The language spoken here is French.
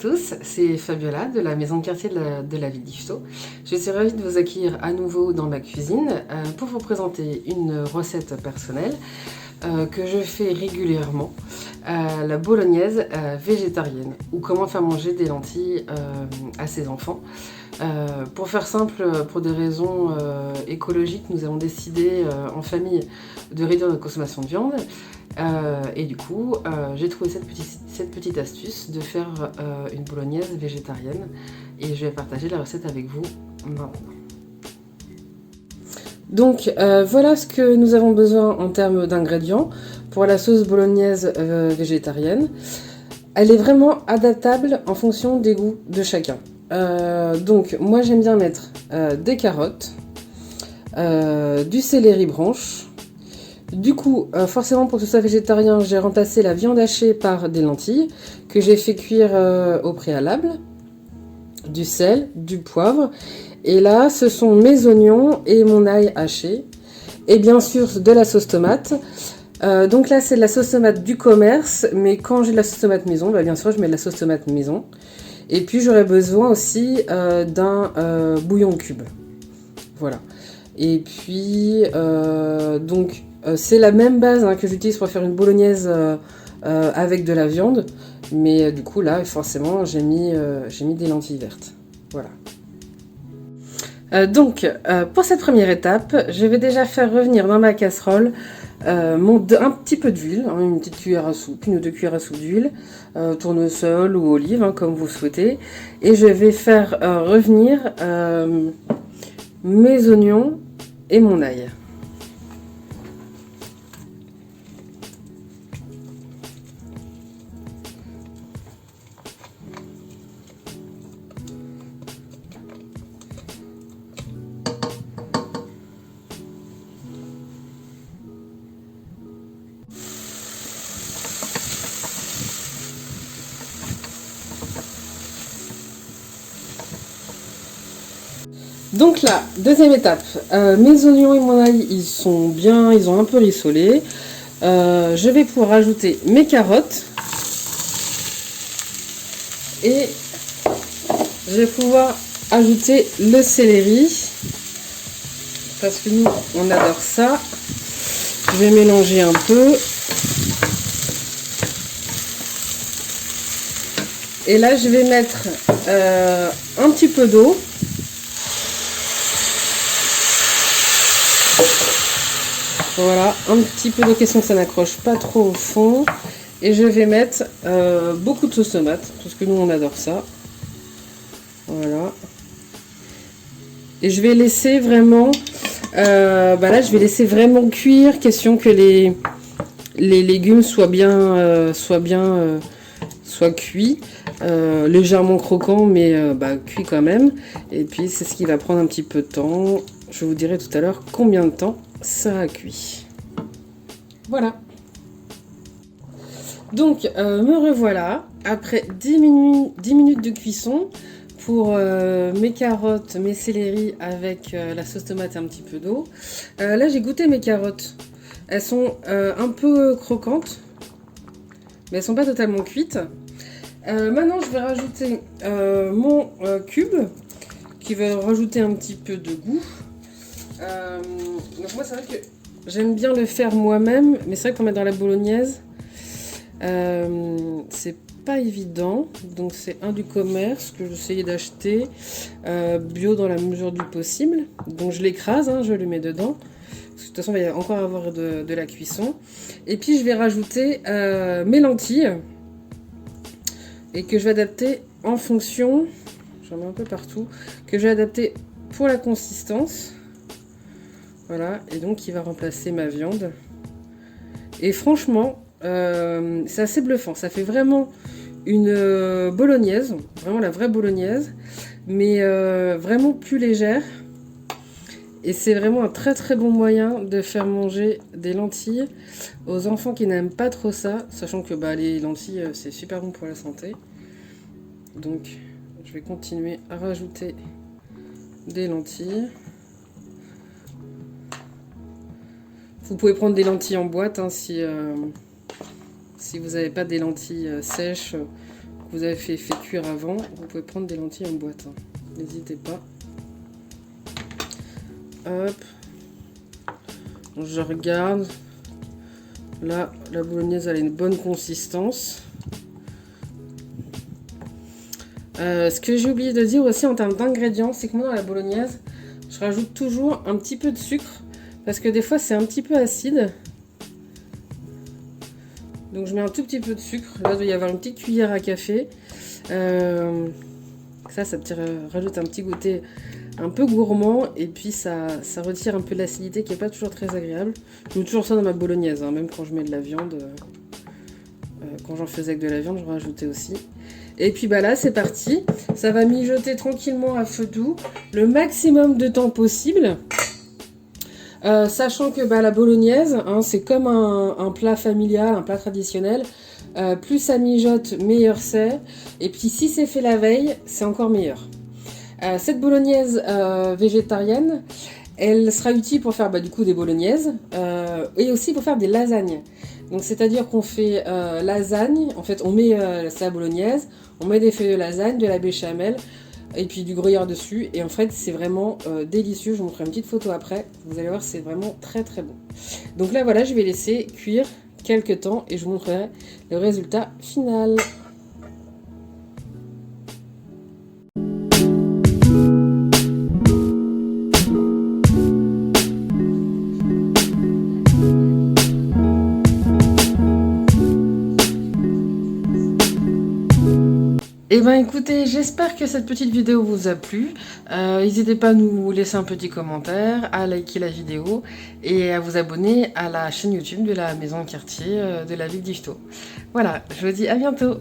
tous, c'est Fabiola de la maison de quartier de la ville d'Yvetot. Je suis ravie de vous accueillir à nouveau dans ma cuisine pour vous présenter une recette personnelle que je fais régulièrement, la bolognaise végétarienne, ou comment faire manger des lentilles à ses enfants. Pour faire simple, pour des raisons écologiques, nous avons décidé en famille de réduire notre consommation de viande. Et du coup, j'ai trouvé cette petite astuce de faire une bolognaise végétarienne et je vais partager la recette avec vous maintenant. Donc voilà ce que nous avons besoin en termes d'ingrédients pour la sauce bolognaise végétarienne. Elle est vraiment adaptable en fonction des goûts de chacun. Donc moi j'aime bien mettre des carottes, du céleri branche. Du coup, forcément pour que ce soit végétarien, j'ai remplacé la viande hachée par des lentilles que j'ai fait cuire au préalable, du sel, du poivre. Et là, ce sont mes oignons et mon ail haché. Et bien sûr, de la sauce tomate. Donc là, c'est de la sauce tomate du commerce. Mais quand j'ai de la sauce tomate maison, bah bien sûr, je mets de la sauce tomate maison. Et puis, j'aurais besoin aussi d'un bouillon cube. Voilà. Et puis, donc... c'est la même base que j'utilise pour faire une bolognaise avec de la viande, mais du coup là forcément j'ai mis des lentilles vertes. Voilà. Donc pour cette première étape, je vais déjà faire revenir dans ma casserole un petit peu d'huile, une petite cuillère à soupe, une ou deux cuillères à soupe d'huile, tournesol ou olive, comme vous souhaitez, et je vais faire revenir mes oignons et mon ail. Donc là, deuxième étape, mes oignons et mon ail, ils sont bien, ils ont un peu rissolé. Je vais pouvoir ajouter mes carottes. Et je vais pouvoir ajouter le céleri. Parce que nous, on adore ça. Je vais mélanger un peu. Et là, je vais mettre un petit peu d'eau. Voilà, un petit peu de question que ça n'accroche pas trop au fond. Et je vais mettre beaucoup de sauce tomate, parce que nous on adore ça. Voilà. Et je vais laisser vraiment... là je vais laisser vraiment cuire, question que les légumes soient cuits. Légèrement croquants, mais cuits quand même. Et puis c'est ce qui va prendre un petit peu de temps. Je vous dirai tout à l'heure combien de temps ça a cuit. Voilà. Donc me revoilà après 10 minutes de cuisson pour mes carottes, mes céleris avec la sauce tomate et un petit peu d'eau. Là j'ai goûté mes carottes. Elles sont un peu croquantes, mais elles sont pas totalement cuites. Maintenant je vais rajouter mon cube qui va rajouter un petit peu de goût. Donc moi c'est vrai que j'aime bien le faire moi-même, mais c'est vrai que pour mettre dans la bolognaise, c'est pas évident. Donc c'est un du commerce que j'essayais d'acheter bio dans la mesure du possible. Donc je l'écrase, je le mets dedans. Parce que de toute façon il va y encore avoir de la cuisson. Et puis je vais rajouter mes lentilles et que je vais adapter en fonction, j'en mets un peu partout, que je vais adapter pour la consistance. Voilà, et donc il va remplacer ma viande. Et franchement, c'est assez bluffant. Ça fait vraiment une bolognaise, vraiment la vraie bolognaise, mais vraiment plus légère. Et c'est vraiment un très très bon moyen de faire manger des lentilles aux enfants qui n'aiment pas trop ça, sachant que les lentilles c'est super bon pour la santé. Donc je vais continuer à rajouter des lentilles. Vous pouvez prendre des lentilles en boîte si vous n'avez pas des lentilles sèches vous avez fait cuire avant, vous pouvez prendre des lentilles en boîte. Hein. N'hésitez pas. Hop. Je regarde. Là, la bolognaise, elle a une bonne consistance. Ce que j'ai oublié de dire aussi en termes d'ingrédients, c'est que moi, dans la bolognaise, je rajoute toujours un petit peu de sucre. Parce que des fois, c'est un petit peu acide. Donc, je mets un tout petit peu de sucre. Là, il doit y avoir une petite cuillère à café. Ça rajoute un petit goûter un peu gourmand. Et puis, ça retire un peu l'acidité qui n'est pas toujours très agréable. Je mets toujours ça dans ma bolognaise. Hein, même quand je mets de la viande. Quand j'en faisais avec de la viande, je rajoutais aussi. Et puis bah là, c'est parti. Ça va mijoter tranquillement à feu doux, le maximum de temps possible. Sachant que bah, la bolognaise, hein, c'est comme un plat familial, un plat traditionnel. Plus ça mijote, meilleur c'est. Et puis si c'est fait la veille, c'est encore meilleur. Cette bolognaise végétarienne, elle sera utile pour faire du coup des bolognaises et aussi pour faire des lasagnes. Donc c'est-à-dire qu'on fait lasagne, en fait on met sa bolognaise, on met des feuilles de lasagne, de la béchamel et puis du gruyère dessus. Et en fait c'est vraiment délicieux, je vous montrerai une petite photo après, vous allez voir c'est vraiment très très bon. Donc là voilà, je vais laisser cuire quelques temps et je vous montrerai le résultat final. Eh ben écoutez, j'espère que cette petite vidéo vous a plu. N'hésitez pas à nous laisser un petit commentaire, à liker la vidéo et à vous abonner à la chaîne YouTube de la maison de quartier de la ville d'Yvetot. Voilà, je vous dis à bientôt.